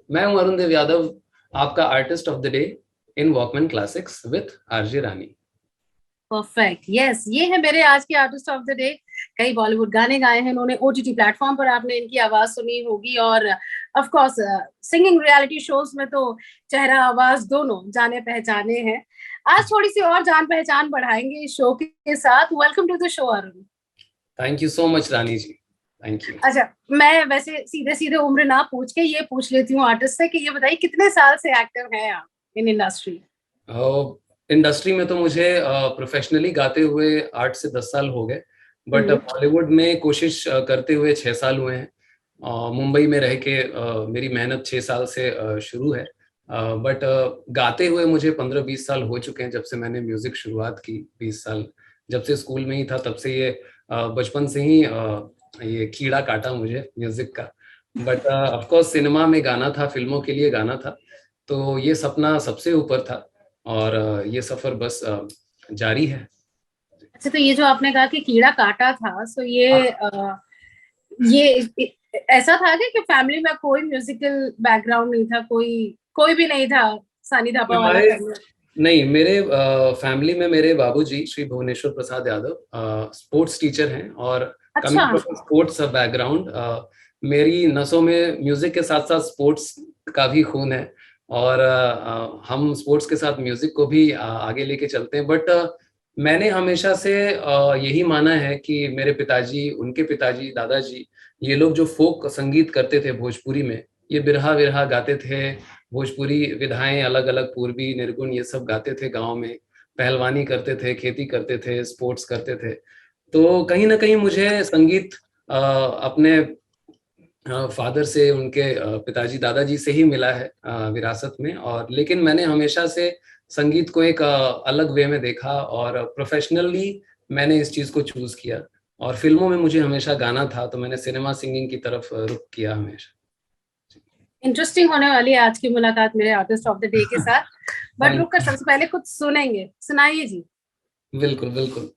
मैं हूं अरुण देव यादव, आपका artist of the day in Walkman classics with RJ Rani. Perfect, yes, ये है मेरे आज के आर्टिस्ट ऑफ द डे। कई बॉलीवुड गाने गाए हैं इन्होंने, ओटीटी प्लेटफॉर्म पर आपने इनकी आवाज सुनी होगी, और of course singing reality shows में तो चेहरा आवाज दोनों जाने पहचाने हैं। आज थोड़ी सी और जान पहचान बढ़ाएंगे इस शो के साथ। Welcome to the show Arun. Thank you so much Rani ji, thank you. अच्छा, मैं वैसे सीधे सीधे उम्र ना पूछ के ये पूछ लेती हूँ आर्टिस्ट से कि ये बताइए कितने साल से एक्टिव हैं आप इन इंडस्ट्री? इंडस्ट्री में तो मुझे प्रोफेशनली गाते हुए 8 से 10 साल हो गए, बट बॉलीवुड में कोशिश करते हुए 6 साल हुए हैं। मुंबई में रह के मेरी मेहनत 6 साल से शुरू है, बट गाते हुए मुझे 15-20 साल हो चुके हैं जब से मैंने म्यूजिक शुरुआत की। 20 साल जब से स्कूल में ही था, तब से ये बचपन से ही ये कीड़ा काटा मुझे म्यूजिक का। बट ऑफ कोर्स सिनेमा में गाना था, फिल्मों के लिए गाना था, तो ये सपना सबसे ऊपर था और ये सफर बस जारी है। अच्छा, तो ये जो आपने कहा कि कीड़ा काटा था, सो ये ऐसा था कि फैमिली में कोई म्यूजिकल बैकग्राउंड नहीं था, कोई कोई भी नहीं था सानी धापा वाला हमारे करने? नहीं, मेरे फैमिली में मेरे बाबूजी श्री भुवनेश्वर प्रसाद यादव स्पोर्ट्स टीचर हैं, और अच्छा। कमिंग फ्रॉम स्पोर्ट्स बैकग्राउंड, मेरी नसों में म्यूजिक के साथ साथ स्पोर्ट्स का भी खून है, और हम स्पोर्ट्स के साथ म्यूजिक को भी आगे लेके चलते हैं। बट मैंने हमेशा से यही माना है कि मेरे पिताजी, उनके पिताजी, दादाजी, ये लोग जो फोक संगीत करते थे भोजपुरी में, ये बिरहा विरहा गाते थे, भोजपुरी विधाएं अलग अलग, पूर्वी, निर्गुण, ये सब गाते थे गांव में, पहलवानी करते थे, खेती करते थे, स्पोर्ट्स करते थे। तो कहीं ना कहीं मुझे संगीत अपने फादर से, उनके पिताजी, दादाजी से ही मिला है विरासत में। और लेकिन मैंने हमेशा से संगीत को एक अलग वे में देखा, और प्रोफेशनली मैंने इस चीज को चूज किया। और फिल्मों में मुझे हमेशा गाना था, तो मैंने सिनेमा सिंगिंग की तरफ रुख किया हमेशा। इंटरेस्टिंग होने वाली है आज की मुलाकात मेरे आर्टिस्ट ऑफ द डे के साथ। बट रुक कर सबसे पहले कुछ सुनेंगे, सुनाइए जी। बिल्कुल बिल्कुल।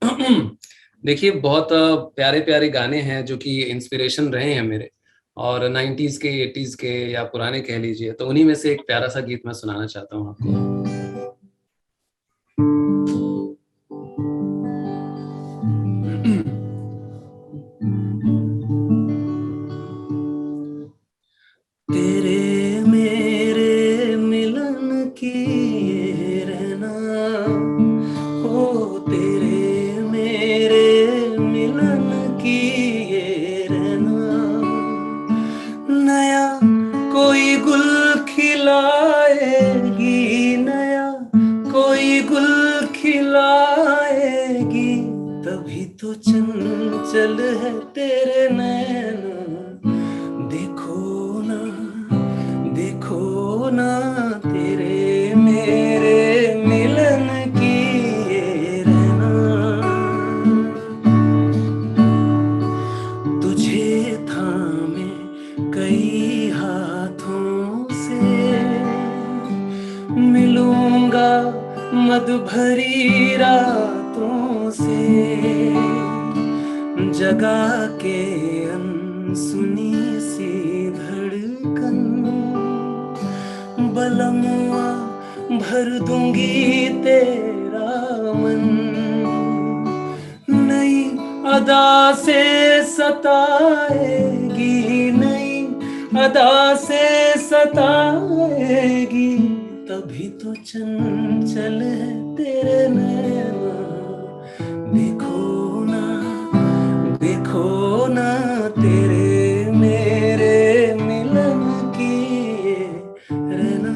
देखिए, बहुत प्यारे प्यारे गाने हैं जो कि इंस्पिरेशन रहे हैं मेरे, और 90s के, 80s के, या पुराने कह लीजिए, तो उन्हीं में से एक प्यारा सा गीत मैं सुनाना चाहता हूँ आपको। तेरे मेरे मिलन की ये रहना, ओ तेरे मेरे मिलन की ये रहना, नया कोई गुल खिलाएगी, नया कोई गुल खिलाएगी, तभी तो चंचल है तेरे नैना, देखो ना, देखो ना, तेरे मेरे मिलन की ये रहना, तुझे थामे कई हाथों से मिलूंगा मद भरी रातों से, जगा के अनसुनी सी धड़कन, बलमुआ भर दूंगी तेरा मन, नई अदा से सताएगी, नई अदा से सताएगी, तभी तो चंचल है तेरे नैना, देखो ना, देखो ना, तेरे मेरे मिलन की रहना।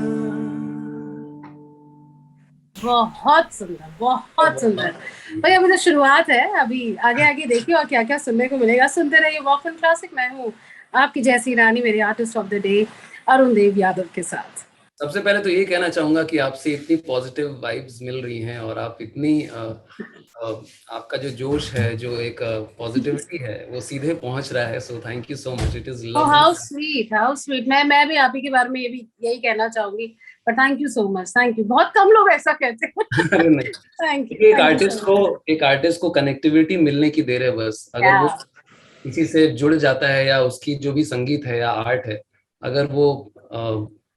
बहुत सुंदर, बहुत सुंदर। भाई अभी तो शुरुआत है, अभी आगे आगे देखिए और क्या क्या सुनने को मिलेगा। सुनते रहिए वॉकमैन क्लासिक। मैं हूँ आपकी जैसी रानी, मेरे artist of the day Arun Dev Yadav के साथ। सबसे पहले तो ये कहना चाहूंगा कि आपसे इतनी पॉजिटिव वाइब्स मिल रही हैं, और आप इतनी आपका जो जोश है, जो एक पॉजिटिविटी है, वो सीधे पहुंच रहा है। So thank you so much, it is oh lovely. How sweet, how sweet. मैं भी आप ही के बारे में ये भी यही कहना चाहूंगी। But thank you so much, thank you. बहुत कम लोग ऐसा कहते हैं। अरे नहीं, एक थैंक यू आर्टिस्ट सो को, मच। एक आर्टिस्ट को कनेक्टिविटी मिलने की देर है बस। अगर वो या किसी से जुड़ जाता है, या उसकी जो भी संगीत है या आर्ट है, अगर वो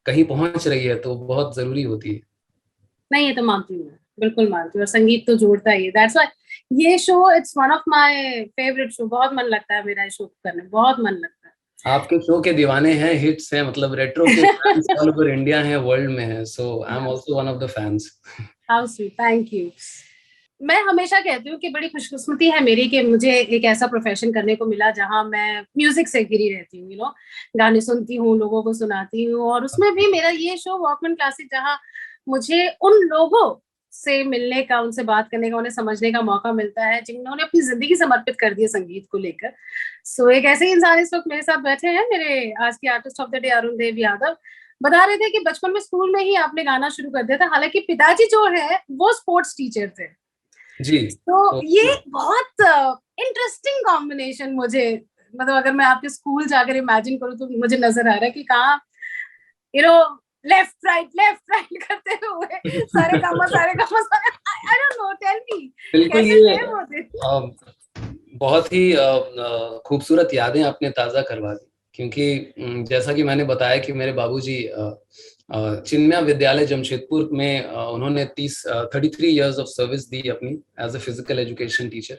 कहीं पहुंच रही है तो बहुत जरूरी होती है। नहीं, ये तो मानती हूँ मैं, बिल्कुल मानती हूँ, और संगीत तो जोड़ता ही है। दैट्स व्हाई ये show it's one of my favourite show. बहुत मन लगता है मेरा इस शो करने में, बहुत मन लगता है। आपके शो के दीवाने हैं, हिट्स हैं, मतलब रेट्रो के फैंस ऑल ओवर इंडिया हैं, वर्ल्ड में हैं, so I am also one of the fans. How sweet, thank you. मैं हमेशा कहती हूँ कि बड़ी खुशकिस्मती है मेरी कि मुझे एक ऐसा प्रोफेशन करने को मिला जहां मैं म्यूजिक से घिरी रहती हूँ, गाने सुनती हूँ, लोगों को सुनाती हूँ, और उसमें भी मेरा ये शो वॉकमैन क्लासिक, जहां मुझे उन लोगों से मिलने का, उनसे बात करने का, उन्हें समझने का मौका मिलता है जिन्होंने अपनी जिंदगी समर्पित कर दी है संगीत को लेकर। सो एक ऐसे ही इंसान इस वक्त मेरे साथ बैठे हैं, मेरे आज के artist of the day Arun Dev Yadav. बता रहे थे कि बचपन में स्कूल में ही आपने गाना शुरू कर दिया था, हालांकि पिताजी जो है वो स्पोर्ट्स टीचर थे। जी। तो ये बहुत इंटरेस्टिंग कॉम्बिनेशन मुझे, मतलब अगर मैं आपके स्कूल जाकर इमेजिन करूँ तो मुझे नजर आ रहा है कि कहाँ यू नो लेफ्ट राइट करते हुए सारे काम I don't know, tell me बिल्कुल, कैसे ये थे वो दिन? बहुत ही खूबसूरत यादें आपने ताज़ा करवा दी, क्योंकि जैसा कि मैंने बताया कि मेरे बाबूजी चिन्मया विद्यालय जमशेदपुर में उन्होंने 33 इयर्स ऑफ सर्विस दी अपनी as a physical education teacher.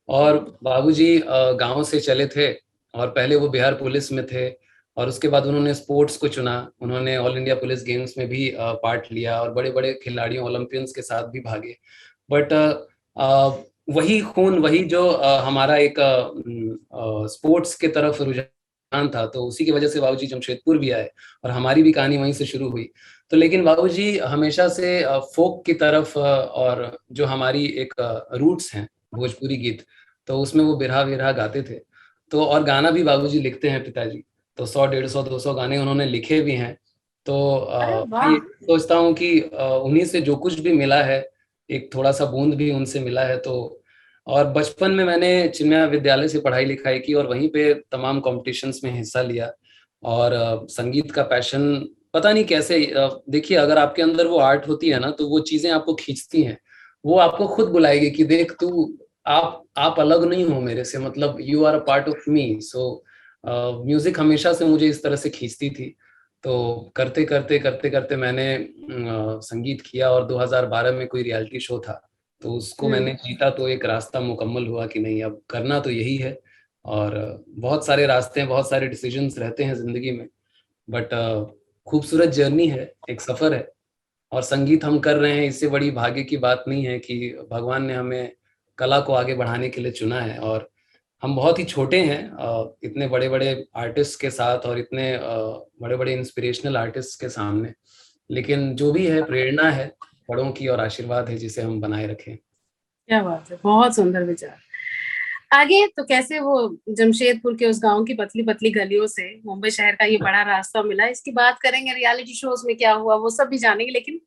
और बाबूजी गांव से चले थे, और पहले वो बिहार पुलिस में थे, और उसके बाद उन्होंने स्पोर्ट्स को चुना। उन्होंने ऑल इंडिया पुलिस गेम्स में भी पार्ट लिया और बड़े बड़े खिलाड़ियों, ओलंपियंस के साथ भी भागे। बट वही खून, वही जो हमारा एक स्पोर्ट्स के तरफ रुझान था, तो उसी की वजह से बाबूजी जमशेदपुर भी आए और हमारी भी कहानी वहीं से शुरू हुई। तो लेकिन बाबूजी हमेशा से फोक की तरफ, और जो हमारी एक रूट्स हैं भोजपुरी गीत, तो उसमें वो बिरहा विरहा गाते थे। तो और गाना भी बाबूजी लिखते हैं पिताजी, तो 100 150 200 गाने उन्होंने लिखे भी हैं। तो अरे मैं ये वाह। सोचता हूँ कि उन्हीं से जो कुछ भी मिला है, एक थोड़ा सा बूंद भी उनसे मिला है। तो और बचपन में मैंने चिन्मया विद्यालय से पढ़ाई लिखाई की और वहीं पे तमाम कॉम्पिटिशन्स में हिस्सा लिया। और संगीत का पैशन पता नहीं कैसे, देखिए अगर आपके अंदर वो आर्ट होती है ना, तो वो चीजें आपको खींचती हैं, वो आपको खुद बुलाएगी कि देख तू, आप अलग नहीं हो मेरे से, मतलब you are a part of me. So music हमेशा से मुझे इस तरह से खींचती थी। तो करते करते करते करते मैंने संगीत किया, और 2012 में कोई रियलिटी शो था, तो उसको मैंने जीता, तो एक रास्ता मुकम्मल हुआ कि नहीं, अब करना तो यही है। और बहुत सारे रास्ते हैं, बहुत सारे डिसीजंस रहते हैं जिंदगी में, बट खूबसूरत जर्नी है, एक सफर है। और संगीत हम कर रहे हैं, इससे बड़ी भाग्य की बात नहीं है कि भगवान ने हमें कला को आगे बढ़ाने के लिए चुना है। और हम बहुत ही छोटे हैं इतने बड़े बड़े आर्टिस्ट के साथ, और इतने बड़े बड़े इंस्पिरेशनल आर्टिस्ट के सामने, लेकिन जो भी है प्रेरणा है बड़ों की, और आशीर्वाद है जिसे हम बनाए रखें। क्या बात है, बहुत सुंदर विचार। आगे तो कैसे वो जमशेदपुर के उस गांव की पतली पतली गलियों से मुंबई शहर का ये बड़ा रास्ता मिला, इसकी बात करेंगे, रियलिटी शोज में क्या हुआ वो सब भी जानेंगे, लेकिन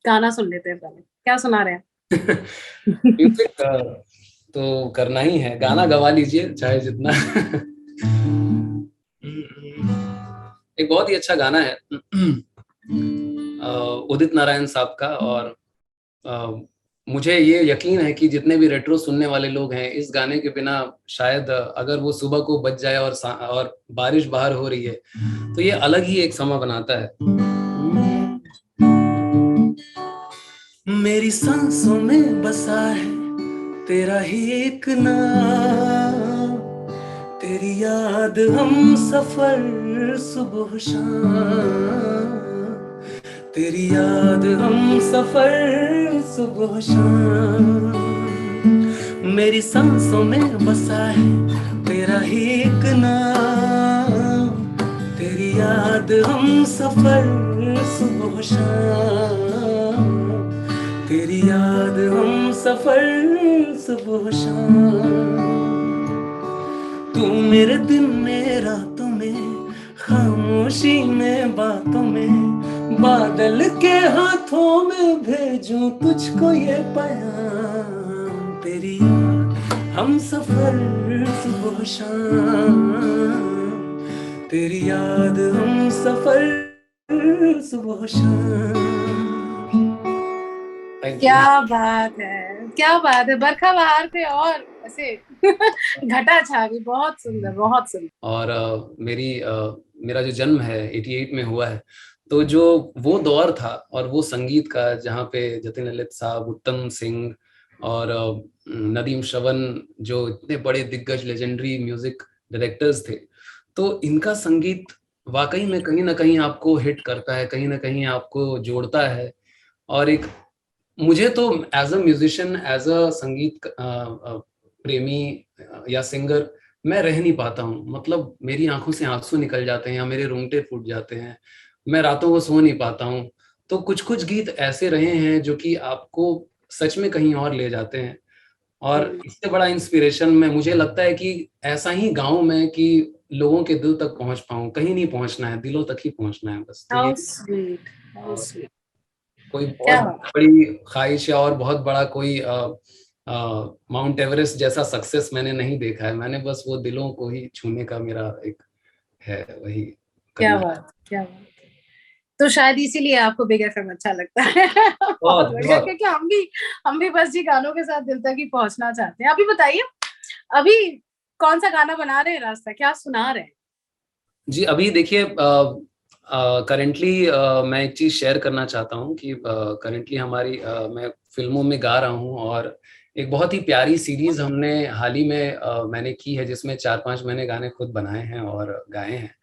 गाना सुन लेते हैं पहले। क्या सुना रहे हैं? म्यूजिक तो करना ही है, गाना गवा लीजिए चाहे जितना। एक बहुत ही अच्छा गाना है उदित नारायण साहब का। और मुझे ये यकीन है कि जितने भी रेट्रो सुनने वाले लोग हैं, इस गाने के बिना शायद अगर वो सुबह को बज जाए और बारिश बाहर हो रही है, तो ये अलग ही एक समा बनाता है। मेरी सांसों में बसा है तेरा ही एक नाम, तेरी याद हम सफर सुबह शाम, तेरी याद हम सफर सुबह शाम। मेरी सांसों में बसा है तेरा ही एक नाम, तेरी याद हम सफर सुबह शाम, तेरी याद हम सफर सुबह शाम। तू मेरे दिन में रातों में, खामोशी में बातों में, बादल के हाथों में भेजूं तुझको ये पैगाम, तेरी याद हम सफर सुबह शाम, तेरी याद हम सफर सुबह शाम। क्या बात है, क्या बात है, बरखा बहार पे और ऐसे घटा छा गई। बहुत सुंदर, बहुत सुंदर। और मेरा जो जन्म है 88 में हुआ है, तो जो वो दौर था और वो संगीत का, जहाँ पे जतिन ललित साहब, उत्तम सिंह और नदीम श्रवण, जो इतने बड़े दिग्गज लेजेंडरी म्यूजिक डायरेक्टर्स थे, तो इनका संगीत वाकई में कहीं ना कहीं आपको हिट करता है, कहीं ना कहीं आपको जोड़ता है। और एक, मुझे तो as a musician, as a संगीत प्रेमी या सिंगर, मैं रह नहीं पाता हूँ। मतलब मेरी आंखों से आंसू निकल जाते हैं या मेरे रोंगटे फूट जाते हैं, मैं रातों को सो नहीं पाता हूँ। तो कुछ कुछ गीत ऐसे रहे हैं जो कि आपको सच में कहीं और ले जाते हैं। और इससे बड़ा इंस्पिरेशन में मुझे लगता है कि ऐसा ही गाऊं मैं, कि लोगों के दिल तक पहुंच पाऊं। कहीं नहीं पहुंचना है, दिलों तक ही पहुंचना है बस। तो ये हाउ स्वीट, हाउ स्वीट। कोई क्या बहुत बात। बड़ी ख्वाहिश है और बहुत बड़ा कोई माउंट एवरेस्ट जैसा सक्सेस मैंने नहीं देखा है। मैंने बस वो दिलों को ही छूने का मेरा एक है, वही क्या करना है। बात, क्या बात। तो शायद इसीलिए आपको बिग एफएम अच्छा लगता है। बहुत बहुत बढ़िया, बहुत। क्योंकि हम भी बस जी गानों के साथ दिल तक ही पहुंचना चाहते हैं। अभी बताइए, अभी कौन सा गाना बना रहे हैं, रास्ता क्या सुना रहे हैं? जी अभी देखिए, करंटली मैं एक चीज शेयर करना चाहता हूँ कि करंटली हमारी मैं फिल्मों में गा रहा हूँ। और एक बहुत ही प्यारी सीरीज हमने हाल ही में मैंने की है, जिसमें 4-5 मैंने गाने खुद बनाए हैं और गाए हैं।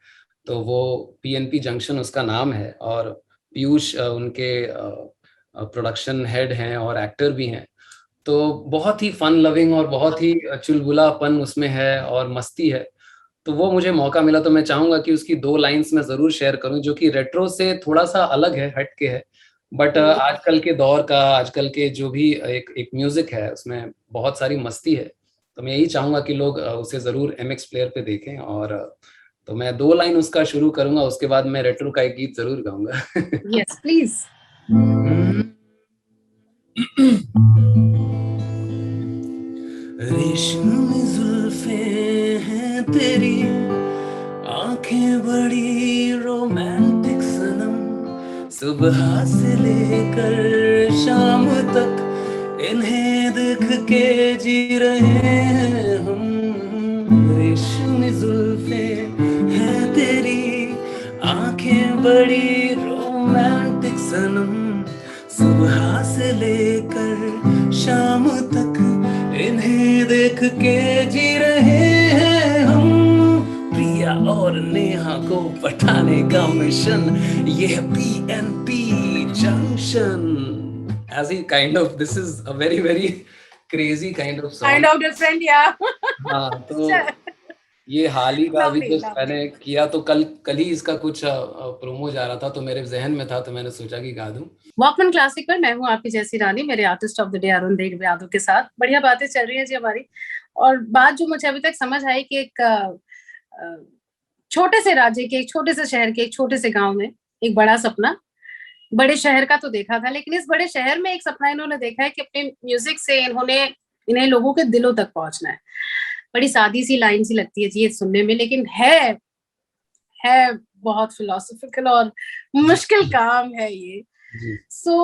तो वो पीएनपी जंक्शन उसका नाम है, और पीयूष उनके प्रोडक्शन हेड हैं और एक्टर भी हैं। तो बहुत ही फन लविंग और बहुत ही चुलबुलापन उसमें है और मस्ती है। तो वो मुझे मौका मिला तो मैं चाहूंगा कि उसकी 2 लाइंस मैं जरूर शेयर करूं, जो कि रेट्रो से थोड़ा सा अलग है, हट के है। बट आजकल के दौर का, आजकल के जो भी एक एक म्यूजिक है, उसमें बहुत सारी मस्ती है। तो मैं यही चाहूंगा कि लोग उसे जरूर एमएक्स प्लेयर पे देखें। और तो मैं 2 लाइन उसका शुरू करूंगा, उसके बाद मैं रेट्रो का एक गीत जरूर गाऊंगा। Yes please. रेशमी जुल्फे हैं तेरी, आंखें बड़ी रोमांटिक सनम, सुबह से लेकर शाम तक इन्हें देख के जी रहे हैं हम। रेशमी जुल्फे हैं तेरी, आंखें बड़ी रोमांटिक सनम, सुबह से लेकर शाम तक इन्हें देख के जी रहे हैं हम। प्रिया और नेहा को पटाने का मिशन, ये है PNP junction. As he kind of, this is a very very crazy kind of song. Kind of different या। हाँ, तो ये हाल ही का अभी लवली जस्ट लवली। मैंने किया, तो कल कल ही इसका कुछ प्रोमो जा रहा था, तो मेरे जहन में था, तो मैंने सोचा कि गा दूं। वॉकमैन क्लासिक पर मैं हूँ आपकी जैसी रानी, मेरे artist of the day Arun Dev Yadav के साथ बढ़िया बातें चल रही है जी हमारी। और बात जो मुझे अभी तक समझ आई कि एक छोटे से राज्य के, एक छोटे से शहर के, एक छोटे से गांव में एक बड़ा सपना, बड़े शहर का तो देखा था, लेकिन इस बड़े शहर में एक सपना इन्होंने देखा है कि अपने म्यूजिक से इन्हें लोगों के दिलों तक पहुंचना है। बड़ी सादी सी लाइन सी लगती है जी ये सुनने में, लेकिन है बहुत फिलोसॉफिकल और जी मुश्किल काम है ये। जी सो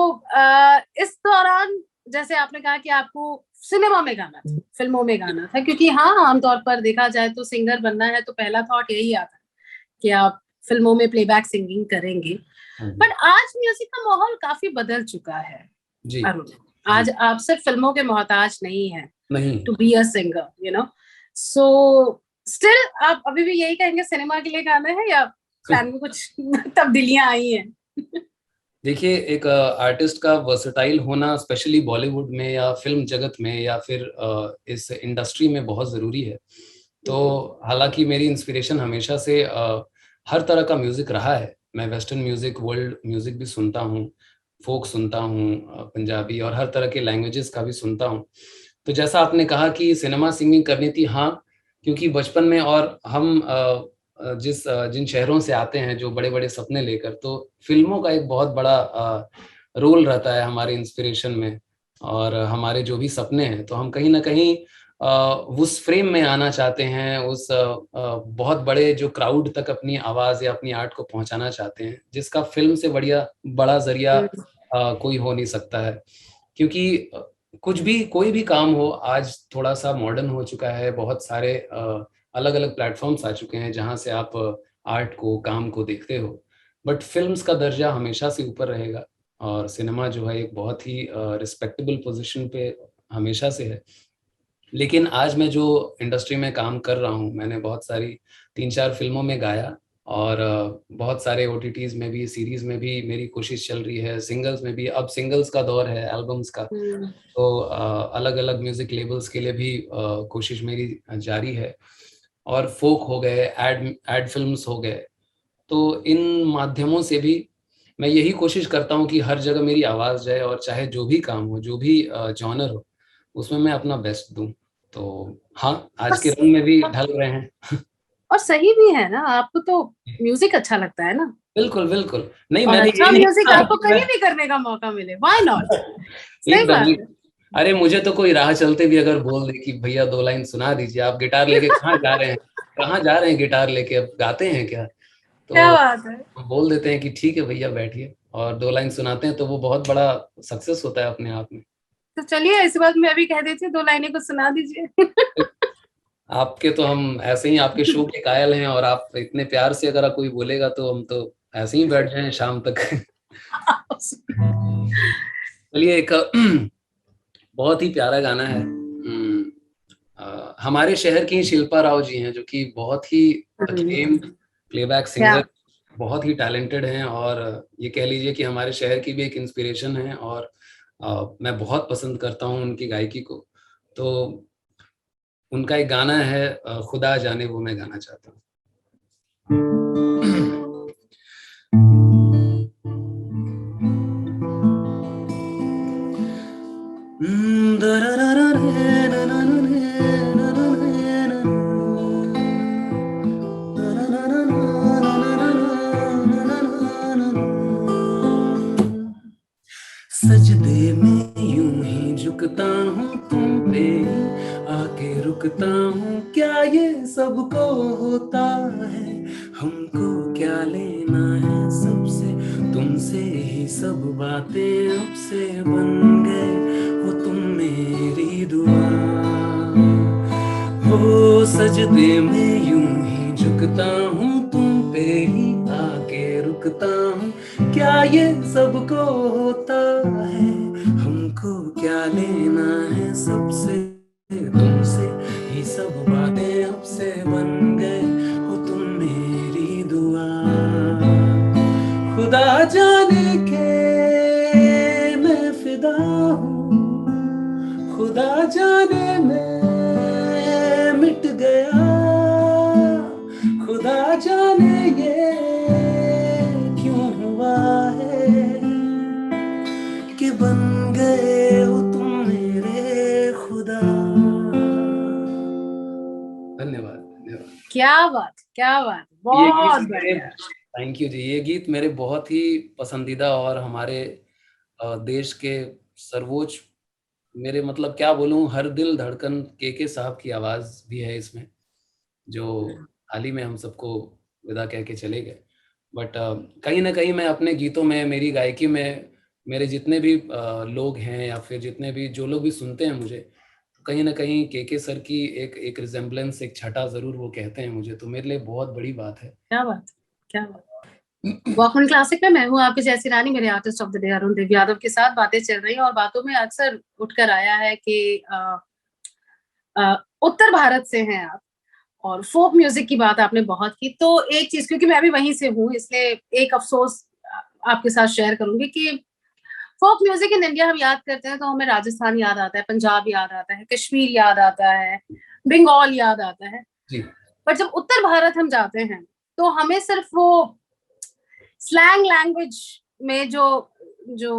इस दौरान जैसे आपने कहा कि आपको सिनेमा में गाना था, फिल्मों में गाना था, क्योंकि हाँ आमतौर पर देखा जाए तो सिंगर बनना है तो पहला थॉट यही आता है कि आप फिल्मों में प्लेबैक सिंगिंग करेंगे। बट आज म्यूजिक का माहौल काफी बदल चुका है जी अरुण। जी। आज आप सिर्फ फिल्मों के मोहताज नहीं है नहीं। To be a singer, you know. So still आप अभी भी यही कहेंगे सिनेमा के लिए गाना है, या प्लान में कुछ तब्दीलियां आई हैं? देखिए, एक आर्टिस्ट का वर्सेटाइल होना, स्पेशली बॉलीवुड में या फिल्म जगत में या फिर इस इंडस्ट्री में बहुत ज़रूरी है। तो हालांकि मेरी इंस्पिरेशन हमेशा से हर तरह का म्यूज़िक रहा है। मैं वेस्टर्न म्यूज़िक, वर्ल्ड म्यूज़िक भी सुनता हूँ, फोक सुनता हूँ, पंजाबी और हर तरह के लैंग्वेजेस का भी सुनता हूँ। तो जैसा आपने कहा कि सिनेमा सिंगिंग करनी थी, हाँ, क्योंकि बचपन में, और हम जिन शहरों से आते हैं जो बड़े बड़े सपने लेकर, तो फिल्मों का एक बहुत बड़ा रोल रहता है हमारे इंस्पिरेशन में। और हमारे जो भी सपने हैं, तो हम कहीं ना कहीं उस फ्रेम में आना चाहते हैं, उस बहुत बड़े जो क्राउड तक अपनी आवाज या अपनी आर्ट को पहुंचाना चाहते हैं, जिसका फिल्म से बढ़िया बड़ा जरिया कोई हो नहीं सकता है। क्योंकि कुछ भी, कोई भी काम हो, आज थोड़ा सा मॉडर्न हो चुका है, बहुत सारे अलग अलग प्लेटफॉर्म्स आ चुके हैं जहां से आप आर्ट को, काम को देखते हो। बट फिल्म्स का दर्जा हमेशा से ऊपर रहेगा, और सिनेमा जो है एक बहुत ही रिस्पेक्टेबल पोजीशन पे हमेशा से है। लेकिन आज मैं जो इंडस्ट्री में काम कर रहा हूँ, मैंने बहुत सारी 3-4 फिल्मों में गाया, और बहुत सारे ओटीटीज में भी, सीरीज में भी मेरी कोशिश चल रही है, सिंगल्स में भी। अब सिंगल्स का दौर है, एल्बम्स का, तो अलग अलग म्यूजिक लेबल्स के लिए भी कोशिश मेरी जारी है। और फोक हो गए, एड फिल्म्स हो गए, तो इन माध्यमों से भी मैं यही कोशिश करता हूँ कि हर जगह मेरी आवाज़ जाए, और चाहे जो भी काम हो, जो भी जॉनर हो, उसमें मैं अपना बेस्ट दूं। तो हाँ, आज के रंग में भी ढल रहे हैं। और सही भी है ना, आपको तो म्यूजिक अच्छा लगता है ना। बिल्कुल बिल्कुल। नहीं, और मैंने अच्छा ये नहीं म्यूजिक कहा आपको कि कहीं भी करने का मौका मिले, व्हाई नॉट। सही एकदम बात ही। है। अरे मुझे तो कोई राह चलते भी अगर बोल दे कि भैया 2 लाइन सुना दीजिए, आप गिटार लेके कहाँ जा रहे हैं, कहाँ जा रहे हैं गिटार लेके, अब गाते हैं क्या, क्या तो बात है। हम बोल देते हैं कि ठीक है भैया बैठिए, और 2 लाइन सुनाते हैं, तो वो बहुत बड़ा सक्सेस होता है अपने आप में। तो चलिए इस बात मैं अभी कह देती हूँ, 2 लाइनें कुछ सुना दीजिए। आपके तो हम ऐसे ही आपके शो के कायल हैं, और आप इतने प्यार से अगर कोई बोलेगा तो हम तो ऐसे ही बैठ जाएं शाम तक। चलिए, एक बहुत ही प्यारा गाना है। हमारे शहर की शिल्पा राव जी हैं, जो कि बहुत ही अक्लेम्ड प्लेबैक क्या सिंगर, बहुत ही टैलेंटेड हैं, और ये कह लीजिए कि हमारे शहर की भी एक इंस्पिरेशन है, और मैं बहुत पसंद करता हूँ उनकी गायकी को। तो उनका एक गाना है, खुदा जाने, वो मैं गाना चाहता हूँ। सजदे में यूं ही झुकता हूँ तुम पे, आके रुकता हूँ, क्या ये सबको होता है, हमको क्या लेना है सबसे, तुमसे ही सब बातें अब से बन गए हो तुम मेरी दुआ। हो सजदे में यूं ही झुकता हूँ तुम पे ही आके रुकता हूँ, क्या ये सबको होता है, हमको क्या लेना है सबसे, तुमसे ही सब बातें अब से बन गए हो तुम मेरी दुआ। खुदा जाने के मैं फिदा हूँ, खुदा जाने मैं मिट गया, खुदा जाने ये क्यों हुआ है कि बन गए हो तुम मेरे खुदा। धन्यवाद धन्यवाद। क्या बात, ये गीत बहुत मेरे, बढ़िया। थैंक यू जी, ये गीत मेरे बहुत ही पसंदीदा, और हमारे देश के सर्वोच्च, मेरे मतलब क्या बोलूं, हर दिल धड़कन के साहब की आवाज भी है इसमें, जो हाल ही में हम सबको विदा कह के चले गए। बट कहीं ना कहीं मैं अपने गीतों में, मेरी गायकी में, मेरे जितने भी लोग हैं, या फिर जितने भी जो लोग भी सुनते हैं मुझे, तो कहीं ना कहीं के सर की एक एक रिजेम्बलेंस, एक छटा जरूर वो कहते हैं मुझे, तो मेरे लिए बहुत बड़ी बात है। क्या बात, क्या बात। वॉकमैन क्लासिक में मैं हूँ आपकी जैसी रानी, मेरे artist of the day Arun Dev Yadav के साथ बातें चल रही हैं, और बातों में अक्सर उठकर आया है कि उत्तर भारत से हैं आप, और फोक म्यूजिक की बात आपने बहुत की। तो एक चीज, क्योंकि मैं भी वहीं से हूँ, इसलिए एक अफसोस आपके साथ शेयर करूंगी कि फोक म्यूजिक इन इंडिया हम याद करते हैं तो हमें राजस्थान याद आता है, पंजाब याद आता है, कश्मीर याद आता है, बंगाल याद आता है। जी। पर जब उत्तर भारत हम जाते हैं तो हमें सिर्फ वो स्लैंग लैंग्वेज में जो जो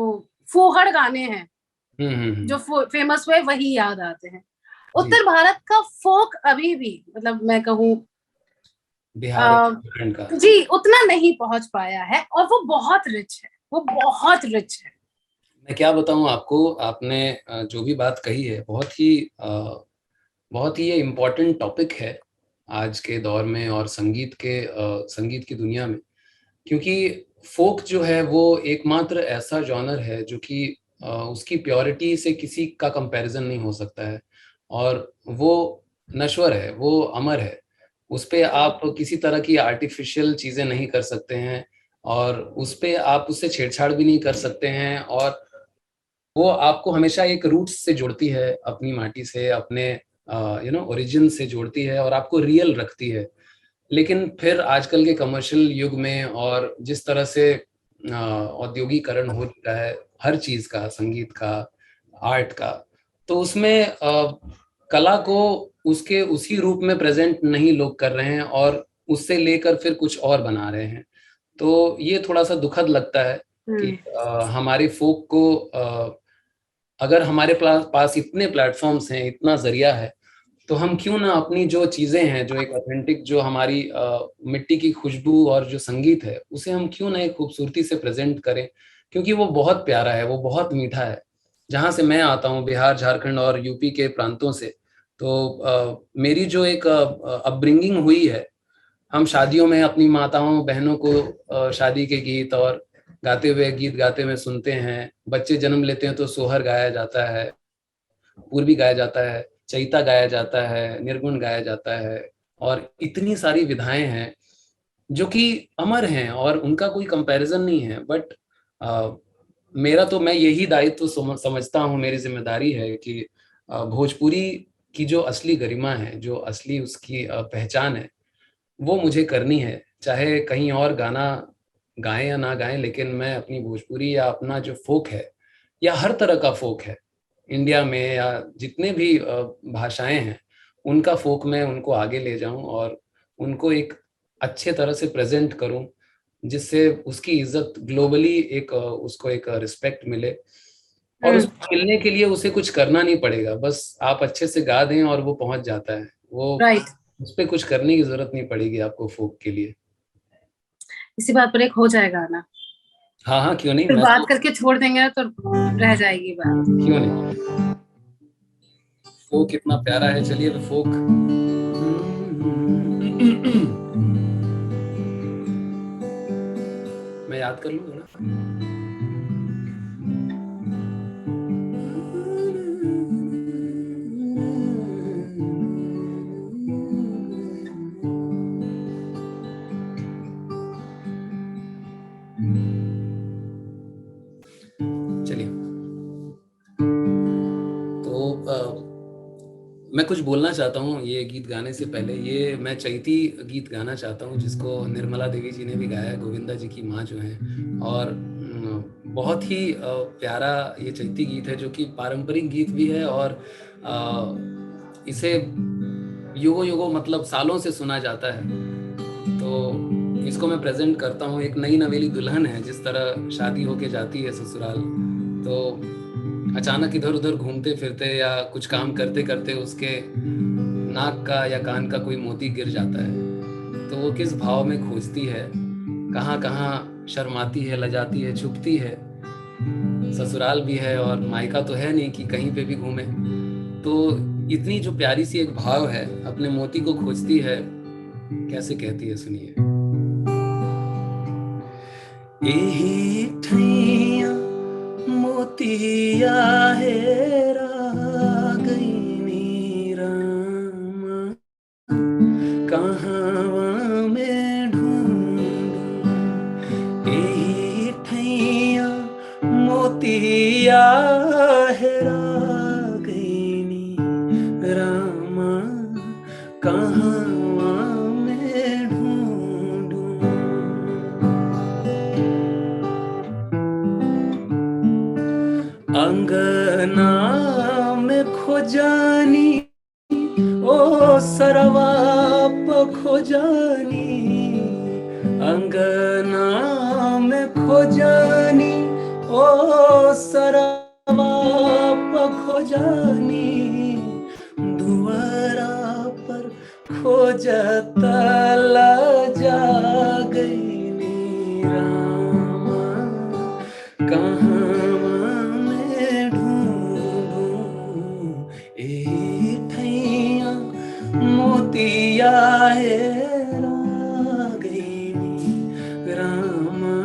फूहड़ गाने हैं जो फेमस हुए वही याद आते हैं। उत्तर भारत का फोक अभी भी, मतलब मैं कहूँ बिहार उत्तराखंड का, जी, उतना नहीं पहुंच पाया है, और वो बहुत रिच है, वो बहुत रिच है। मैं क्या बताऊं आपको, आपने जो भी बात कही है, बहुत ही ये इम्पोर्टेंट टॉपिक है आज के दौर में, और संगीत की दुनिया में, क्योंकि फोक जो है वो एकमात्र ऐसा जॉनर है जो कि उसकी प्योरिटी से किसी का कंपैरिजन नहीं हो सकता है, और वो नश्वर है, वो अमर है, उस पे आप किसी तरह की आर्टिफिशियल चीजें नहीं कर सकते हैं, और उस पे आप उससे छेड़छाड़ भी नहीं कर सकते हैं, और वो आपको हमेशा एक रूट्स से जोड़ती है, अपनी माटी से, अपने ओरिजिन से जोड़ती है और आपको रियल रखती है। लेकिन फिर आजकल के कमर्शियल युग में और जिस तरह से औद्योगिकरण हो चुका है हर चीज का, संगीत का, आर्ट का, तो उसमें कला को उसके उसी रूप में प्रेजेंट नहीं लोग कर रहे हैं और उससे लेकर फिर कुछ और बना रहे हैं। तो ये थोड़ा सा दुखद लगता है कि हमारे फोक को अगर हमारे पास इतने प्लेटफॉर्म्स हैं, इतना जरिया है, तो हम क्यों ना अपनी जो चीजें हैं, जो एक ऑथेंटिक, जो हमारी मिट्टी की खुशबू और जो संगीत है, उसे हम क्यों ना एक खूबसूरती से प्रेजेंट करें, क्योंकि वो बहुत प्यारा है, वो बहुत मीठा है। जहाँ से मैं आता हूँ, बिहार, झारखंड और यूपी के प्रांतों से, तो मेरी जो एक अपब्रिंगिंग हुई है, हम शादियों में अपनी माताओं बहनों को शादी के गीत और गाते हुए, गीत गाते हुए सुनते हैं। बच्चे जन्म लेते हैं तो सोहर गाया जाता है, पूर्वी गाया जाता है, चैता गाया जाता है, निर्गुण गाया जाता है, और इतनी सारी विधाएं हैं जो कि अमर हैं और उनका कोई कंपैरिजन नहीं है। बट मेरा तो, मैं यही दायित्व समझता हूँ, मेरी जिम्मेदारी है कि भोजपुरी की जो असली गरिमा है, जो असली उसकी पहचान है, वो मुझे करनी है। चाहे कहीं और गाना गाएं या ना गाएं, लेकिन मैं अपनी भोजपुरी या अपना जो फोक है, या हर तरह का फोक है इंडिया में, या जितने भी भाषाएं हैं, उनका फोक मैं उनको आगे ले जाऊं और उनको एक अच्छे तरह से प्रेजेंट करूं, जिससे उसकी इज्जत ग्लोबली एक उसको एक रिस्पेक्ट मिले। और उसको मिलने के लिए उसे कुछ करना नहीं पड़ेगा, बस आप अच्छे से गा दें और वो पहुंच जाता है। वो राइट। उस पर कुछ करने की जरूरत नहीं पड़ेगी आपको फोक के लिए। इसी बात पर एक हो जाएगा ना, हाँ हाँ, क्यों नहीं, फिर मैं बात करके छोड़ देंगे तो रह जाएगी बात। क्यों नहीं, फोक कितना प्यारा है। चलिए तो फोक मैं याद कर लूंगा ना। चलिए, तो मैं कुछ बोलना चाहता हूँ ये गीत गाने से पहले। ये मैं चैती गीत गाना चाहता हूँ, जिसको निर्मला देवी जी ने भी गाया है, गोविंदा जी की माँ जो हैं। और बहुत ही प्यारा ये चैती गीत है, जो कि पारंपरिक गीत भी है, और इसे युगों युगों, मतलब सालों से सुना जाता है। तो इसको मैं प्रेजेंट करता हूँ। एक नई नवेली दुल्हन है, जिस तरह शादी होके जाती है ससुराल, तो अचानक इधर उधर घूमते फिरते या कुछ काम करते करते उसके नाक का या कान का कोई मोती गिर जाता है, तो वो किस भाव में खोजती है, कहाँ कहाँ शर्माती है, लजाती है, छुपती है। ससुराल भी है और मायका तो है नहीं कि कहीं पे भी घूमे। तो इतनी जो प्यारी सी एक भाव है, अपने मोती को खोजती है, कैसे कहती है, सुनिए। एही ठैया मोतिया हेरा गई रामा, कहाँ में ढूंढूं। एही ठैया मोतिया हेरा गई रामा, कहाँ में ढूंढूं। अंगना में खोजानी, ओ सरवा प खोजानी, अंगना में खोजानी, ओ सरवा प खोजानी, दुआरा पर खोजता लजा गई रामा, कहाँ में ढूंढूं। ए ठैया मोतिया हेरा गई रामा,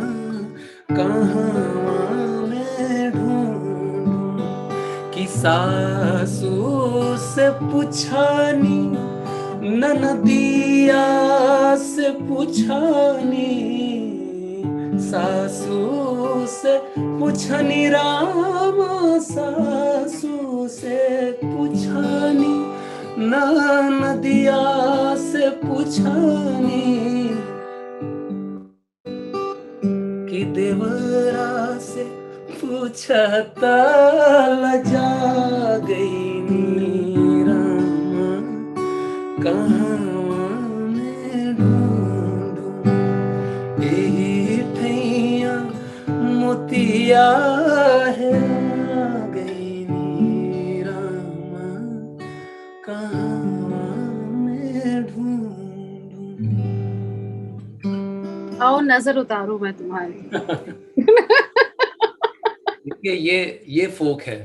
कहाँ में ढूंढूं। कि सासू से पुछानी, ननदिया से पुछानी, सासू से पुछनी राम, सासू से पुछनी, नदिया से पुछनी, कि देवरा से पूछता लजा गई राम, कहाँ मैं ढूंढूं यही ठैया मोतिया है, आ गई राम, कहाँ मैं ढूंढूं। आओ नजर उतारूं मैं तुम्हारी। देखिए ये फोक है।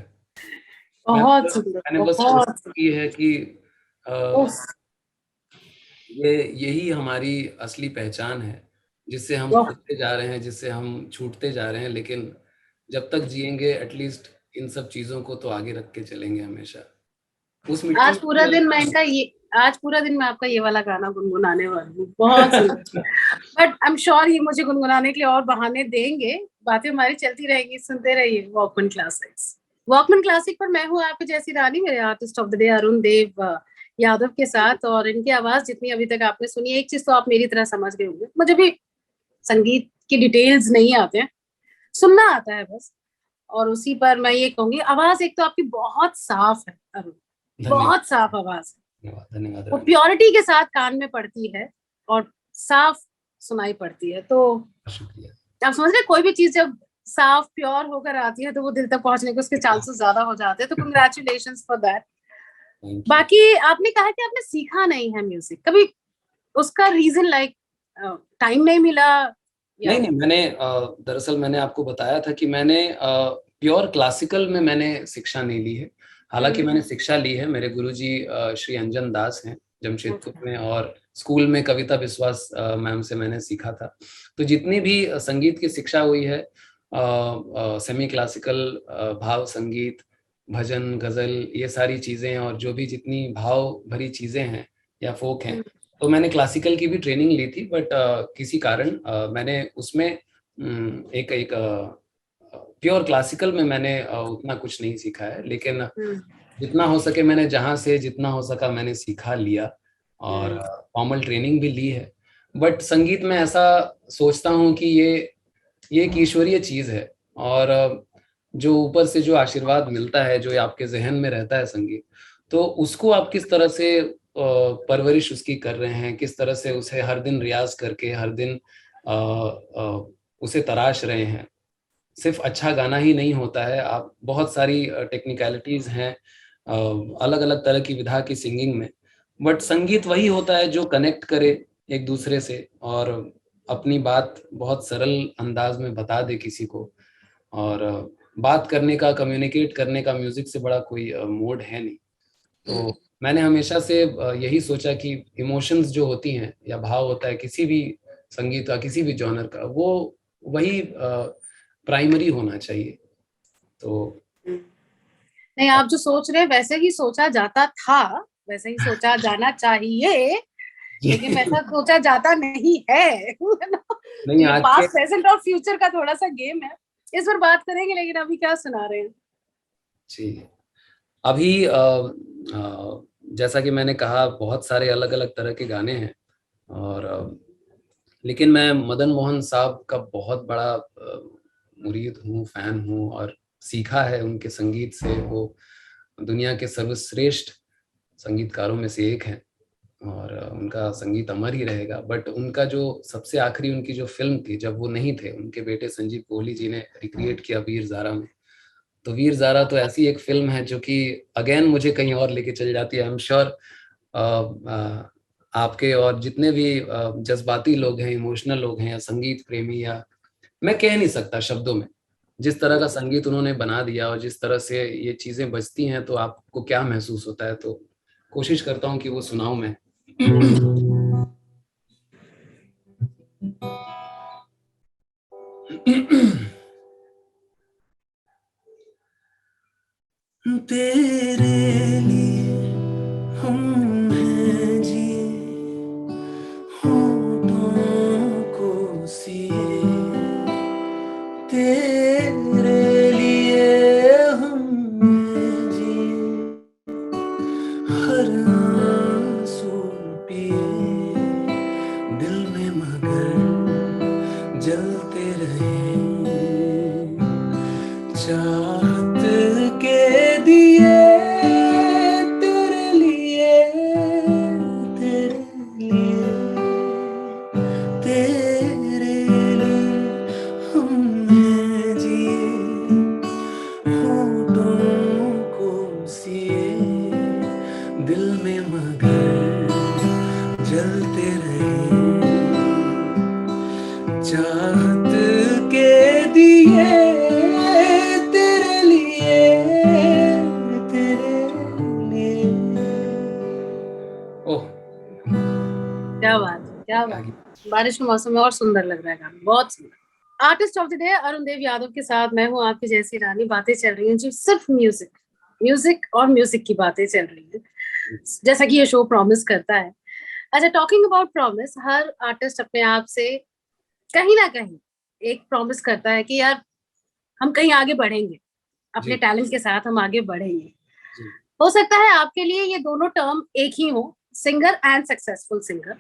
बहुत सुंदर, मैंने बस बहुत कोशिश की है कि उफ, यही हमारी असली पहचान है, जिससे हम वाह। खोते जा रहे हैं, जिससे हम छूटते जा रहे हैं, लेकिन जब तक जिएंगे एटलीस्ट इन सब चीजों को तो आगे रख के चलेंगे हमेशा। उस मिट्टी आज पूरा दिन मैं में इनका ये आज पूरा दिन मैं आपका ये वाला गाना गुनगुनाने वाली हूँ, बहुत सुंदर। बट आई एम श्योर ये मुझे गुनगुनाने के लिए और बहाने देंगे। बातें हमारी चलती रहेंगी, सुनते रहिए वॉकमैन क्लासिक्स। वॉकमैन क्लासिक पर मैं हूँ आपकी जैसी रानी, मेरे artist of the day Arun Dev Yadav के साथ। और इनकी आवाज जितनी अभी तक आपने सुनी, एक चीज तो आप मेरी तरह समझ गए होंगे, मुझे भी संगीत की डिटेल्स नहीं आते हैं, सुनना आता है बस। और उसी पर मैं ये कहूंगी, आवाज एक तो आपकी बहुत साफ है अरुण, बहुत साफ आवाज है, धन्यवाद। वो प्योरिटी के साथ कान में पड़ती है और साफ सुनाई पड़ती है। तो शुक्रिया। आप समझ रहे, कोई भी चीज जब साफ प्योर होकर आती है तो वो दिल तक पहुंचने के उसके चांसेस ज्यादा हो जाते हैं। तो कंग्रेचुलेशंस फॉर दैट। बाकी आपने कहा कि आपने सीखा नहीं है म्यूजिक कभी, उसका रीजन लाइक टाइम नहीं मिला? नहीं, मैंने दरअसल मैंने आपको बताया था कि मैंने प्योर क्लासिकल में मैंने शिक्षा नहीं ली है। हालांकि मैंने शिक्षा ली है, मेरे गुरुजी श्री अंजन दास हैं जमशेदपुर में, और स्कूल में कविता विश्वास मैम से मैंने सीखा था। तो जितनी भी संगीत की शिक्षा हुई है, सेमी क्लासिकल, भाव संगीत, भजन, गजल, ये सारी चीजें, और जो भी जितनी भाव भरी चीजें हैं या फोक हैं, तो मैंने क्लासिकल की भी ट्रेनिंग ली थी। बट किसी कारण मैंने उसमें एक प्योर क्लासिकल में मैंने उतना कुछ नहीं सीखा है, लेकिन जितना हो सके मैंने जहाँ से जितना हो सका मैंने सीखा लिया, और फॉर्मल ट्रेनिंग भी ली है। बट संगीत में ऐसा सोचता हूँ कि ये एक ईश्वरीय चीज है, और जो ऊपर से जो आशीर्वाद मिलता है, जो आपके जहन में रहता है संगीत, तो उसको आप किस तरह से परवरिश उसकी कर रहे हैं, किस तरह से उसे हर दिन रियाज करके हर दिन उसे तराश रहे हैं। सिर्फ अच्छा गाना ही नहीं होता है, आप बहुत सारी टेक्निकलिटीज हैं अलग अलग तरह की विधा की सिंगिंग में, बट संगीत वही होता है जो कनेक्ट करे एक दूसरे से, और अपनी बात बहुत सरल अंदाज में बता दे किसी को। और बात करने का, कम्युनिकेट करने का म्यूजिक से बड़ा कोई मोड है नहीं। तो मैंने हमेशा से यही सोचा कि इमोशंस जो होती हैं या भाव होता है किसी भी संगीत का, किसी भी जॉनर का, वो वही प्राइमरी होना चाहिए। तो नहीं, आप जो सोच रहे हैं वैसे ही सोचा जाता था, वैसे ही सोचा जाना चाहिए, लेकिन वैसा सोचा जाता नहीं है। नहीं, ये आज पास्ट, प्रेजेंट और फ्यूचर का थोड़ा सा गेम है, इस पर बात करेंगे। लेकिन अभी क्या सुना रहे हैं जी, अभी जैसा कि मैंने कहा, बहुत सारे अलग अलग तरह के गाने हैं, और लेकिन मैं मदन मोहन साहब का बहुत बड़ा मुरीद हूँ, फैन हूँ, और सीखा है उनके संगीत से। वो दुनिया के सर्वश्रेष्ठ संगीतकारों में से एक हैं, और उनका संगीत अमर ही रहेगा। बट उनका जो सबसे आखिरी उनकी जो फिल्म थी, जब वो नहीं थे, उनके बेटे संजीव कोहली जी ने रिक्रिएट किया वीर ज़ारा में। तो वीर ज़ारा तो ऐसी एक फिल्म है जो कि अगेन मुझे कहीं और लेके चली जाती है। आई एम श्योर आपके और जितने भी जज्बाती लोग हैं, इमोशनल लोग हैं, या संगीत प्रेमी, या मैं कह नहीं सकता शब्दों में, जिस तरह का संगीत उन्होंने बना दिया और जिस तरह से ये चीजें बजती हैं, तो आपको क्या महसूस होता है। तो कोशिश करता हूँ कि वो सुनाऊं मैं। तेरे लिए हम हैं जी, होठों को सिए तेरे लिए हमने जिए, हर आंसू पिए, दिल में मगर जलते रहे, चाहत के दिए तेरे लिए, तेरे लिए, तेरे लिए हमने जिए, होठों को सिए, दिल में मगर जलते रहे, चाहत के दिए तेरे लिए, तेरे लिए। ओह, क्या बात है, क्या बात है। बारिश के मौसम में और सुंदर लग रहा है गाना, बहुत सुंदर। Artist of the day Arun Dev Yadav के साथ मैं हूँ आपकी जैसी रानी। बातें चल रही हैं जी सिर्फ म्यूजिक, म्यूजिक और म्यूजिक की बातें चल रही हैं, जैसा कि ये शो प्रॉमिस करता है। अच्छा, talking about promise, her artist अपने आप से कहीं ना कहीं एक प्रॉमिस करता है कि यार हम कहीं आगे बढ़ेंगे, अपने जी टैलेंट के साथ हम आगे बढ़ेंगे। जी हो सकता है आपके लिए ये दोनों टर्म एक ही हो, सिंगर एंड सक्सेसफुल सिंगर,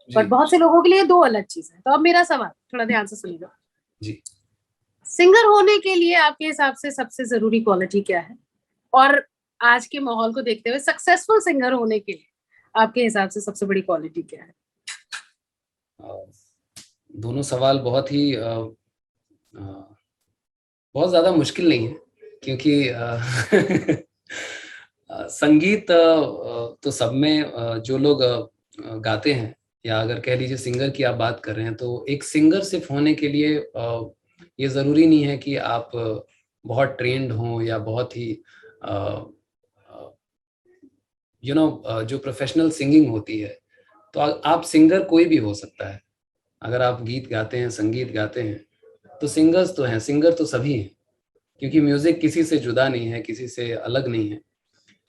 पर जी बहुत से लोगों के लिए दो अलग चीज है। तो अब मेरा सवाल थोड़ा ध्यान से सुनिएगा, जी। सिंगर होने के लिए आपके हिसाब से सबसे जरूरी क्वालिटी क्या है, और आज के माहौल को देखते हुए सक्सेसफुल सिंगर होने के लिए आपके हिसाब से सबसे बड़ी क्वालिटी क्या है? दोनों सवाल बहुत ही बहुत ज्यादा मुश्किल नहीं है, क्योंकि संगीत तो सब में जो लोग गाते हैं, या अगर कह लीजिए सिंगर की आप बात कर रहे हैं, तो एक सिंगर सिर्फ होने के लिए ये जरूरी नहीं है कि आप बहुत ट्रेंड हों या बहुत ही जो प्रोफेशनल सिंगिंग होती है, तो आप सिंगर कोई भी हो सकता है। अगर आप गीत गाते हैं, संगीत गाते हैं, तो सिंगर्स तो हैं, सिंगर तो सभी हैं, क्योंकि म्यूजिक किसी से जुदा नहीं है, किसी से अलग नहीं है।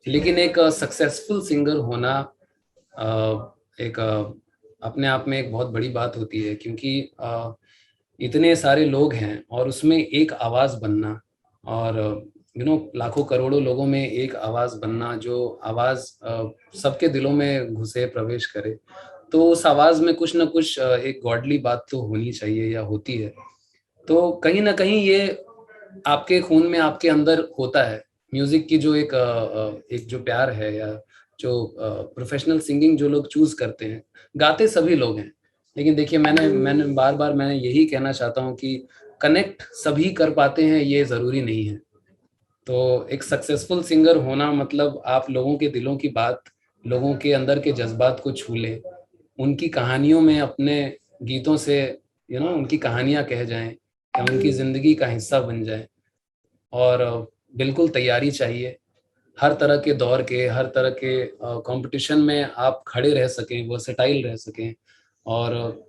लेकिन एक सक्सेसफुल सिंगर होना एक अपने आप में एक बहुत बड़ी बात होती है, क्योंकि इतने सारे लोग हैं और उसमें एक आवाज़ बनना, और लाखों करोड़ों लोगों में एक आवाज़ बनना, जो आवाज़ सबके दिलों में घुसे, प्रवेश करे, तो उस आवाज़ में कुछ ना कुछ एक गॉडली बात तो होनी चाहिए या होती है। तो कहीं ना कहीं ये आपके खून में, आपके अंदर होता है। म्यूजिक की जो एक जो प्यार है, या जो प्रोफेशनल सिंगिंग जो लोग चूज करते हैं, गाते सभी लोग हैं, लेकिन देखिए मैंने बार बार मैं यही कहना चाहता हूँ कि कनेक्ट सभी कर पाते हैं, ये जरूरी नहीं है। तो एक सक्सेसफुल सिंगर होना मतलब आप लोगों के दिलों की बात, लोगों के अंदर के जज्बात को छू ले, उनकी कहानियों में अपने गीतों से उनकी कहानियां कह जाएं, या उनकी जिंदगी का हिस्सा बन जाए। और बिल्कुल तैयारी चाहिए, हर तरह के दौर के, हर तरह के कंपटीशन में आप खड़े रह सकें, वर्सेटाइल रह सकें, और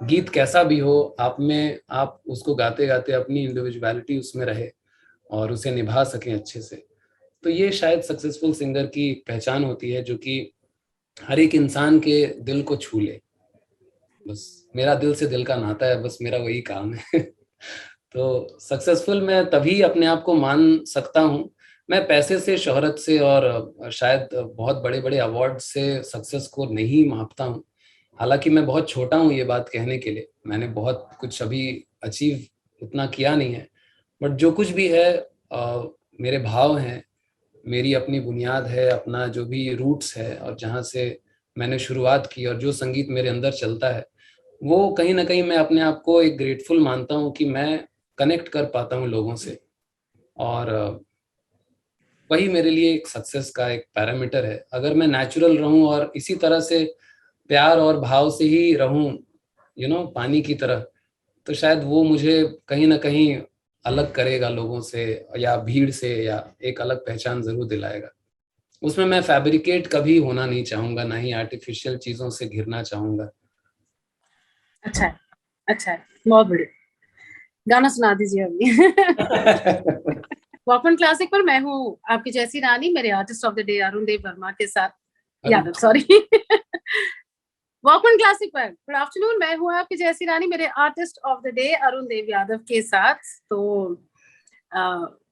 गीत कैसा भी हो, आप में आप उसको गाते गाते अपनी इंडिविजुअलिटी उसमें रहे और उसे निभा सकें अच्छे से। तो ये शायद सक्सेसफुल सिंगर की पहचान होती है, जो कि हर एक इंसान के दिल को छू ले। बस मेरा दिल से दिल का नाता है, बस मेरा वही काम है। तो सक्सेसफुल मैं तभी अपने आप को मान सकता हूँ, मैं पैसे से, शोहरत से और शायद बहुत बड़े बड़े अवार्ड से सक्सेस को नहीं मापता हूँ। हालांकि मैं बहुत छोटा हूँ ये बात कहने के लिए, मैंने बहुत कुछ अभी अचीव इतना किया नहीं है, बट जो कुछ भी है मेरे भाव हैं, मेरी अपनी बुनियाद है, अपना जो भी रूट्स है, और जहाँ से मैंने शुरुआत की, और जो संगीत मेरे अंदर चलता है, वो कहीं ना कहीं मैं अपने आप को एक ग्रेटफुल मानता हूँ कि मैं कनेक्ट कर पाता हूँ लोगों से। और वही मेरे लिए एक सक्सेस का एक पैरामीटर है। अगर मैं नेचुरल रहूं और इसी तरह से प्यार और भाव से ही रहूं, पानी की तरह, तो शायद वो मुझे कहीं ना कहीं अलग करेगा लोगों से, या भीड़ से, या एक अलग पहचान जरूर दिलाएगा। उसमें मैं फैब्रिकेट कभी होना नहीं चाहूंगा, ना ही आर्टिफिशियल चीजों से घिरना चाहूंगा। अच्छा है, अच्छा है, बहुत बढ़िया। गाना सुना दीजिए अभी। वॉकमैन क्लासिक पर मैं हूँ आपकी जैसी रानी, मेरे artist of the day Arun Dev Verma के साथ, यादव, सॉरी। वॉकमैन क्लासिक पर गुड आफ्टरनून, मैं हूँ आपकी जैसी रानी, मेरे artist of the day Arun Dev Yadav के साथ। तो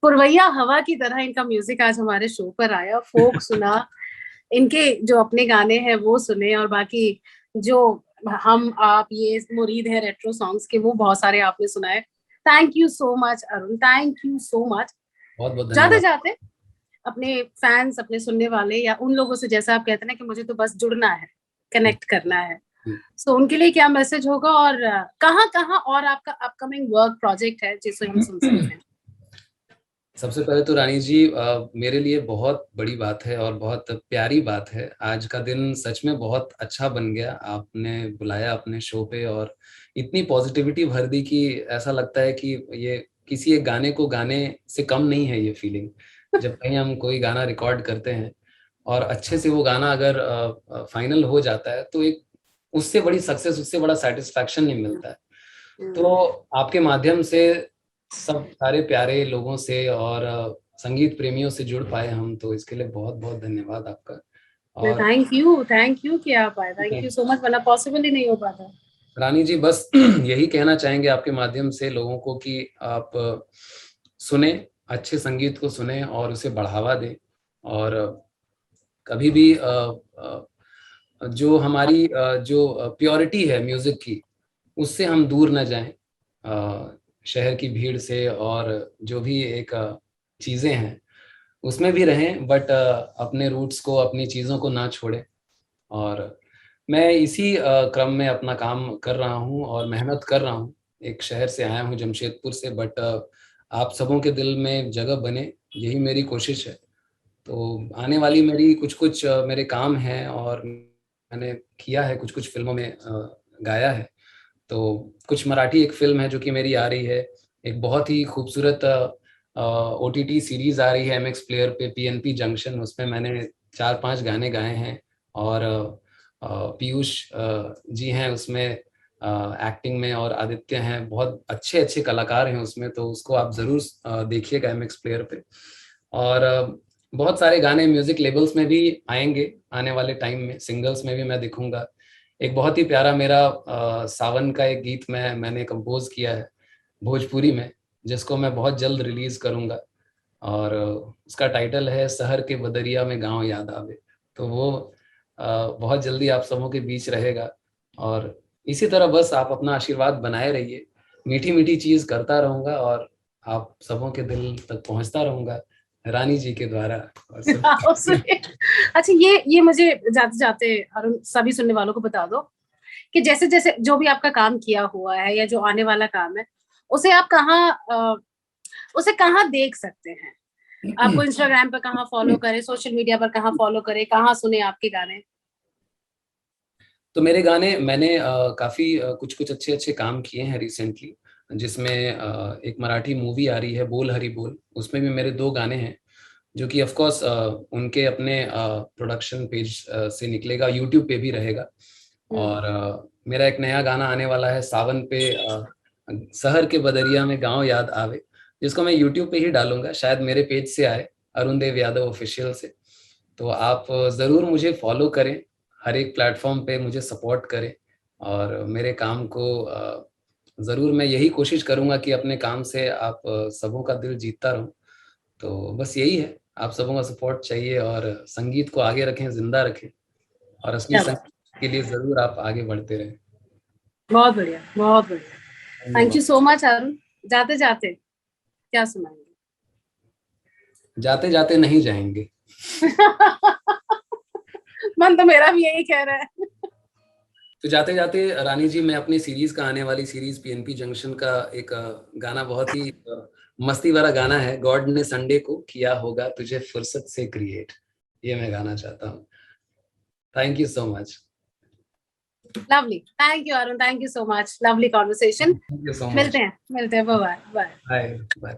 पुरवैया हवा की तरह इनका म्यूजिक आज हमारे शो पर आया, फोक सुना, इनके जो अपने गाने हैं वो सुने, और बाकी जो हम आप ये मुरीद है रेट्रो सॉन्ग्स के, वो बहुत सारे आपने सुनाए। Thank you so much Arun, thank you so much. बहुत बहुत जाते धन्यवाद। जाते अपने फैंस, अपने सुनने वाले या उन लोगों से, जैसा आप कहते हैं कि मुझे तो बस जुड़ना है, कनेक्ट करना है, सो उनके लिए क्या मैसेज होगा, और कहाँ कहाँ और आपका अपकमिंग वर्क प्रोजेक्ट है जिसे हम सुन सकते हैं? सबसे पहले तो रानी जी, मेरे लिए बहुत बड़ी बात है और बहुत प्यारी बात है। आज का दिन सच में बहुत अच्छा बन गया, आपने बुलाया अपने शो पे और इतनी पॉजिटिविटी भर दी कि ऐसा लगता है कि ये किसी एक गाने को गाने से कम नहीं है ये फीलिंग। जब कहीं हम कोई गाना रिकॉर्ड करते हैं और अच्छे से वो गाना अगर फाइनल हो जाता है, तो एक उससे बड़ी सक्सेस, उससे बड़ा सेटिस्फैक्शन नहीं मिलता है। तो आपके माध्यम से सब सारे प्यारे लोगों से और संगीत प्रेमियों से जुड़ पाए हम, तो इसके लिए बहुत बहुत धन्यवाद आपका। और थैंक यू कि आप आए, थैंक यू सो मच, वरना पॉसिबल ही नहीं हो पाता। रानी जी, बस यही कहना चाहेंगे आपके माध्यम से लोगों को कि आप सुने, अच्छे संगीत को सुने और उसे बढ़ावा दें, और कभी भी जो हमारी जो प्योरिटी है म्यूजिक की, उससे हम दूर न जाएं, शहर की भीड़ से, और जो भी एक चीजें हैं उसमें भी रहें, बट अपने रूट्स को, अपनी चीजों को ना छोड़ें। और मैं इसी क्रम में अपना काम कर रहा हूँ और मेहनत कर रहा हूँ। एक शहर से आया हूँ, जमशेदपुर से, बट आप सबों के दिल में जगह बने, यही मेरी कोशिश है। तो आने वाली मेरी कुछ कुछ मेरे काम हैं, और मैंने किया है, कुछ कुछ फिल्मों में गाया है। तो कुछ मराठी एक फिल्म है जो कि मेरी आ रही है, एक बहुत ही खूबसूरत OTT सीरीज आ रही है MX प्लेयर पे, PNP जंक्शन, उसमें मैंने 4-5 गाने गाए हैं, और पीयूष जी हैं उसमें एक्टिंग में, और आदित्य हैं, बहुत अच्छे अच्छे कलाकार हैं उसमें, तो उसको आप ज़रूर देखिएगा MX प्लेयर पे। और बहुत सारे गाने म्यूजिक लेबल्स में भी आएंगे आने वाले टाइम में, सिंगल्स में भी मैं दिखूंगा। एक बहुत ही प्यारा मेरा सावन का एक गीत मैंने कंपोज किया है भोजपुरी में, जिसको मैं बहुत जल्द रिलीज करूंगा, और उसका टाइटल है सहर के बदरिया में गांव याद आवे। तो वो बहुत जल्दी आप सबों के बीच रहेगा, और इसी तरह बस आप अपना आशीर्वाद बनाए रहिए, मीठी मीठी चीज करता रहूंगा और आप सबों के दिल तक पहुंचता रहूंगा रानी जी के द्वारा। अच्छा, ये मुझे जाते जाते अरुण, सभी सुनने वालों को बता दो कि जैसे जैसे जो भी आपका काम किया हुआ है या जो आने वाला काम है, उसे आप कहाँ देख सकते हैं? आपको इंस्टाग्राम पर कहाँ फॉलो करें, सोशल मीडिया पर कहाँ फॉलो करें, कहाँ सुने आपके गाने? तो मेरे गाने मैंने काफी कुछ कुछ अच्छे अच्छे काम किए हैं रिसेंटली, जिसमें एक मराठी मूवी आ रही है बोल हरी बोल, उसमें भी मेरे 2 गाने हैं, जो कि ऑफ कोर्स उनके अपने प्रोडक्शन पेज से निकलेगा, यूट्यूब पे भी रहेगा। और मेरा एक नया गाना आने वाला है सावन पे, शहर के बदरिया में गांव याद आवे, जिसको मैं यूट्यूब पे ही डालूंगा, शायद मेरे पेज से आए, अरुण देव यादव ऑफिशियल से। तो आप ज़रूर मुझे फॉलो करें, हर एक प्लेटफॉर्म पे मुझे सपोर्ट करें, और मेरे काम को ज़रूर, मैं यही कोशिश करूंगा कि अपने काम से आप सबों का दिल जीतता रहूं। तो बस यही है, आप सबों का सपोर्ट चाहिए, और संगीत को आगे रखें, जिंदा रखें, और असली संगीत के लिए ज़रूर आप आगे बढ़ते रहें। बहुत बढ़िया, बहुत बढ़िया, thank you so much Arun. जाते जाते क्या सुनाएंगे? जाते जाते नहीं जाएंगे। मन तो मेरा भी यही कह रहा है। तो जाते जाते रानी जी, मैं अपनी सीरीज का, आने वाली सीरीज PNP जंक्शन का एक गाना, बहुत ही मस्ती वाला गाना है, गॉड ने संडे को किया होगा तुझे फुर्सत से क्रिएट, ये मैं गाना चाहता हूँ। Thank you so much. Lovely, thank you Arun, thank you so much, lovely conversation. मिलते हैं, बाय बाय। Bye bye.